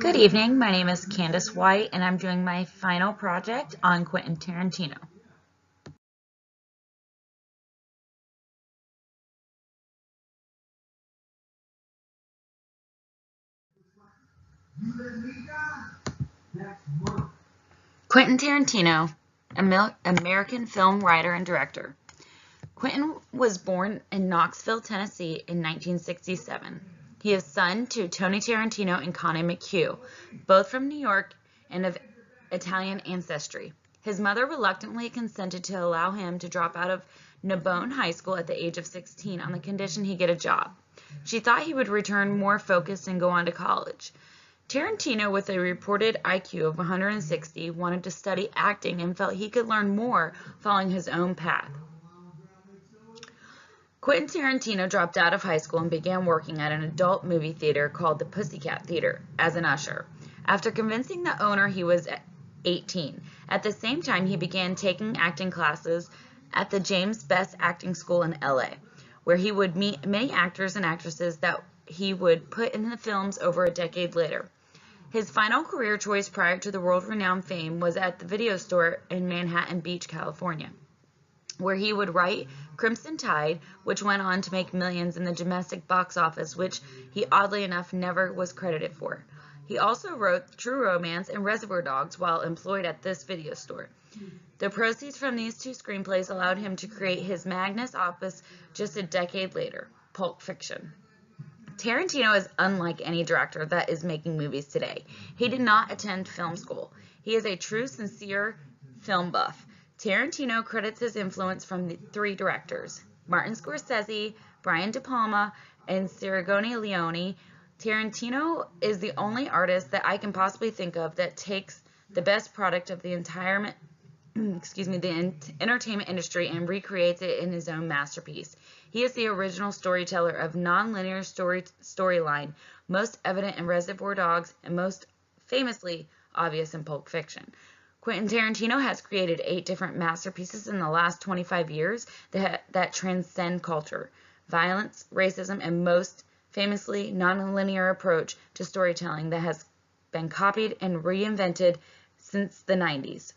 Good evening, my name is Candace White and I'm doing my final project on Quentin Tarantino. Quentin Tarantino, American film writer and director. Quentin was born in Knoxville, Tennessee in 1967. He is son to Tony Tarantino and Connie McHugh, both from New York and of Italian ancestry. His mother reluctantly consented to allow him to drop out of Narbonne High School at the age of 16 on the condition he get a job. She thought he would return more focused and go on to college. Tarantino, with a reported IQ of 160, wanted to study acting and felt he could learn more following his own path. Quentin Tarantino dropped out of high school and began working at an adult movie theater called the Pussycat Theater as an usher. After convincing the owner he was 18. At the same time, he began taking acting classes at the James Best Acting School in LA, where he would meet many actors and actresses that he would put in the films over a decade later. His final career choice prior to the world-renowned fame was at the video store in Manhattan Beach, California, where he would write Crimson Tide, which went on to make millions in the domestic box office, which he oddly enough never was credited for. He also wrote True Romance and Reservoir Dogs while employed at this video store. The proceeds from these two screenplays allowed him to create his magnus opus just a decade later, Pulp Fiction. Tarantino is unlike any director that is making movies today. He did not attend film school. He is a true, sincere film buff. Tarantino credits his influence from the three directors, Martin Scorsese, Brian De Palma, and Sergio Leone. Tarantino is the only artist that I can possibly think of that takes the best product of the entire the entertainment industry and recreates it in his own masterpiece. He is the original storyteller of non-linear storyline, most evident in Reservoir Dogs and most famously obvious in Pulp Fiction. Quentin Tarantino has created 8 different masterpieces in the last 25 years that transcend culture, violence, racism, and most famously non-linear approach to storytelling that has been copied and reinvented since the 90s.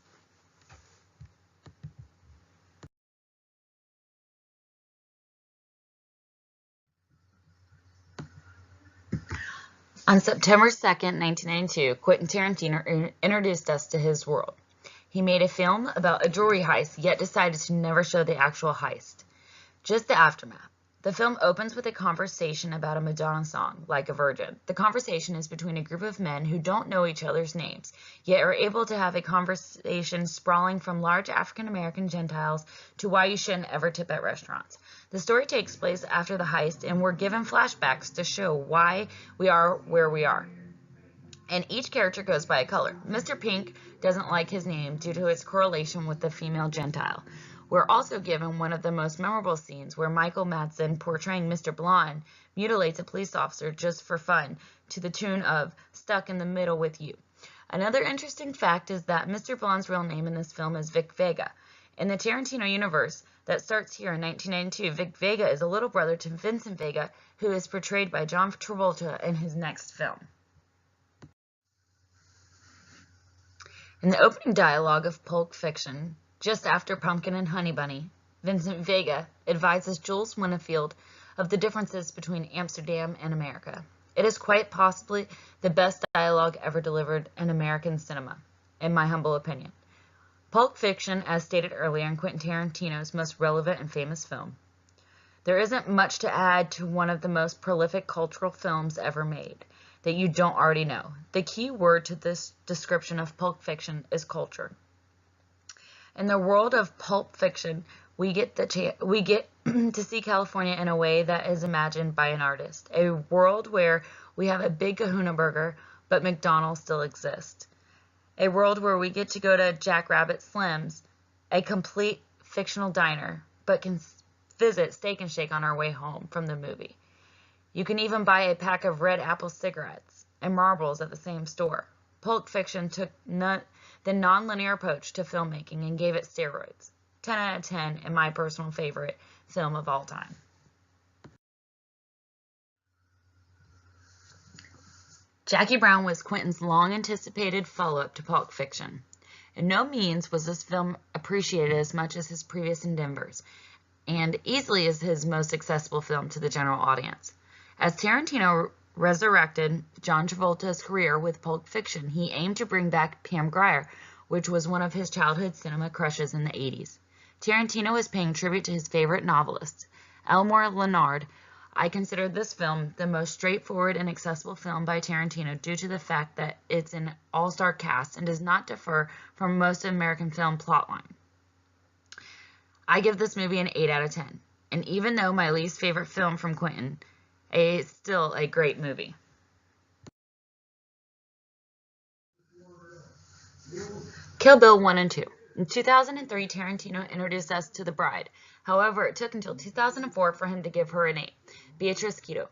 On September 2nd, 1992, Quentin Tarantino introduced us to his world. He made a film about a jewelry heist, yet decided to never show the actual heist, just the aftermath. The film opens with a conversation about a Madonna song, Like a Virgin. The conversation is between a group of men who don't know each other's names, yet are able to have a conversation sprawling from large African-American Gentiles to why you shouldn't ever tip at restaurants. The story takes place after the heist, and we're given flashbacks to show why we are where we are. And each character goes by a color. Mr. Pink doesn't like his name due to its correlation with the female Gentile. We're also given one of the most memorable scenes where Michael Madsen, portraying Mr. Blonde, mutilates a police officer just for fun to the tune of Stuck in the Middle with You. Another interesting fact is that Mr. Blonde's real name in this film is Vic Vega. In the Tarantino universe that starts here in 1992, Vic Vega is a little brother to Vincent Vega, who is portrayed by John Travolta in his next film. In the opening dialogue of Pulp Fiction, just after Pumpkin and Honey Bunny, Vincent Vega advises Jules Winnfield of the differences between Amsterdam and America. It is quite possibly the best dialogue ever delivered in American cinema, in my humble opinion. Pulp Fiction, as stated earlier, in Quentin Tarantino's most relevant and famous film. There isn't much to add to one of the most prolific cultural films ever made that you don't already know. The key word to this description of Pulp Fiction is culture. In the world of Pulp Fiction, we get to see California in a way that is imagined by an artist. A world where we have a big Kahuna Burger, but McDonald's still exists. A world where we get to go to Jack Rabbit Slim's, a complete fictional diner, but can visit Steak and Shake on our way home from the movie. You can even buy a pack of Red Apple cigarettes and marbles at the same store. Pulp Fiction took the non-linear approach to filmmaking and gave it steroids. 10 out of 10 and my personal favorite film of all time. Jackie Brown was Quentin's long-anticipated follow-up to Pulp Fiction. In no means was this film appreciated as much as his previous endeavors, and easily is his most accessible film to the general audience. As Tarantino resurrected John Travolta's career with Pulp Fiction, he aimed to bring back Pam Grier, which was one of his childhood cinema crushes in the 80s. Tarantino was paying tribute to his favorite novelist, Elmore Leonard. I consider this film the most straightforward and accessible film by Tarantino due to the fact that it's an all-star cast and does not differ from most American film plotline. I give this movie an 8 out of 10, and even though my least favorite film from Quentin, it's still a great movie. Kill Bill 1 and 2. In 2003, Tarantino introduced us to the bride. However, it took until 2004 for him to give her a name, Beatrice Kiddo.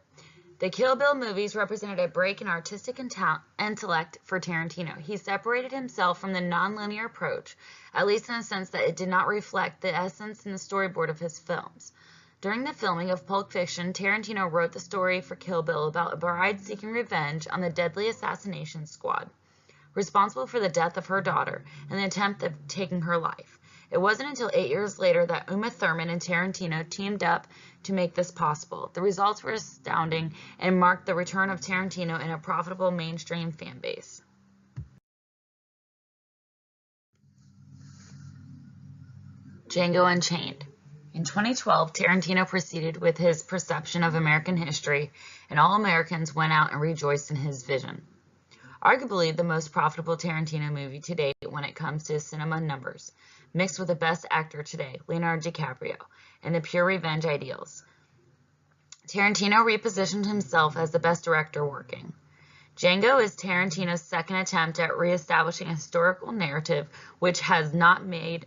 The Kill Bill movies represented a break in artistic intellect for Tarantino. He separated himself from the nonlinear approach, at least in the sense that it did not reflect the essence and the storyboard of his films. During the filming of Pulp Fiction, Tarantino wrote the story for Kill Bill about a bride seeking revenge on the deadly assassination squad, responsible for the death of her daughter and the attempt of taking her life. It wasn't until 8 years later that Uma Thurman and Tarantino teamed up to make this possible. The results were astounding and marked the return of Tarantino in a profitable mainstream fan base. Django Unchained. In 2012, Tarantino proceeded with his perception of American history, and all Americans went out and rejoiced in his vision. Arguably the most profitable Tarantino movie to date when it comes to cinema numbers, mixed with the best actor today, Leonardo DiCaprio, and the pure revenge ideals. Tarantino repositioned himself as the best director working. Django is Tarantino's second attempt at reestablishing a historical narrative which has not made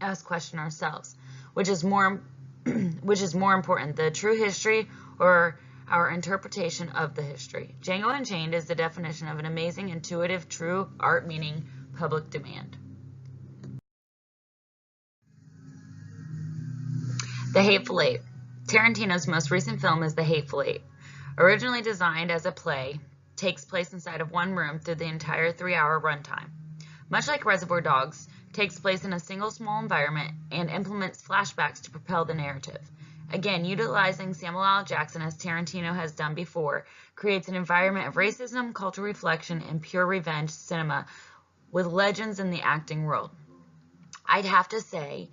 us question ourselves, which is more important, the true history or our interpretation of the history. Django Unchained is the definition of an amazing, intuitive, true art meaning public demand. The Hateful Eight. Tarantino's most recent film is The Hateful Eight. Originally designed as a play, takes place inside of one room through the entire 3-hour runtime. Much like Reservoir Dogs, takes place in a single small environment and implements flashbacks to propel the narrative. Again, utilizing Samuel L. Jackson as Tarantino has done before, creates an environment of racism, cultural reflection, and pure revenge cinema with legends in the acting world. I'd have to say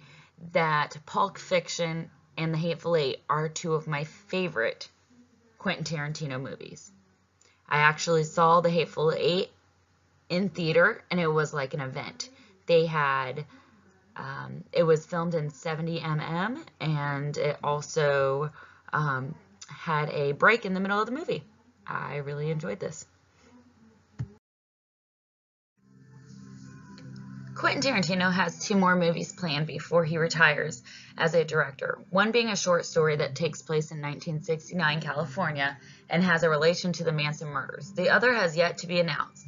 that Pulp Fiction and The Hateful Eight are two of my favorite Quentin Tarantino movies. I actually saw The Hateful Eight in theater, and it was like an event. They had it was filmed in 70 mm, and it also had a break in the middle of the movie. I really enjoyed this. Quentin Tarantino has 2 more movies planned before he retires as a director, one being a short story that takes place in 1969 California and has a relation to the Manson murders. The other has yet to be announced.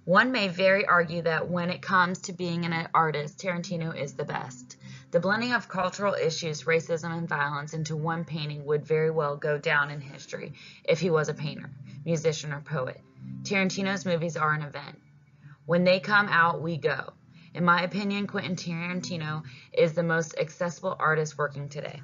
One may very argue that when it comes to being an artist, Tarantino is the best. The blending of cultural issues, racism, and violence into one painting would very well go down in history if he was a painter, musician, or poet. Tarantino's movies are an event. When they come out, we go. In my opinion, Quentin Tarantino is the most accessible artist working today.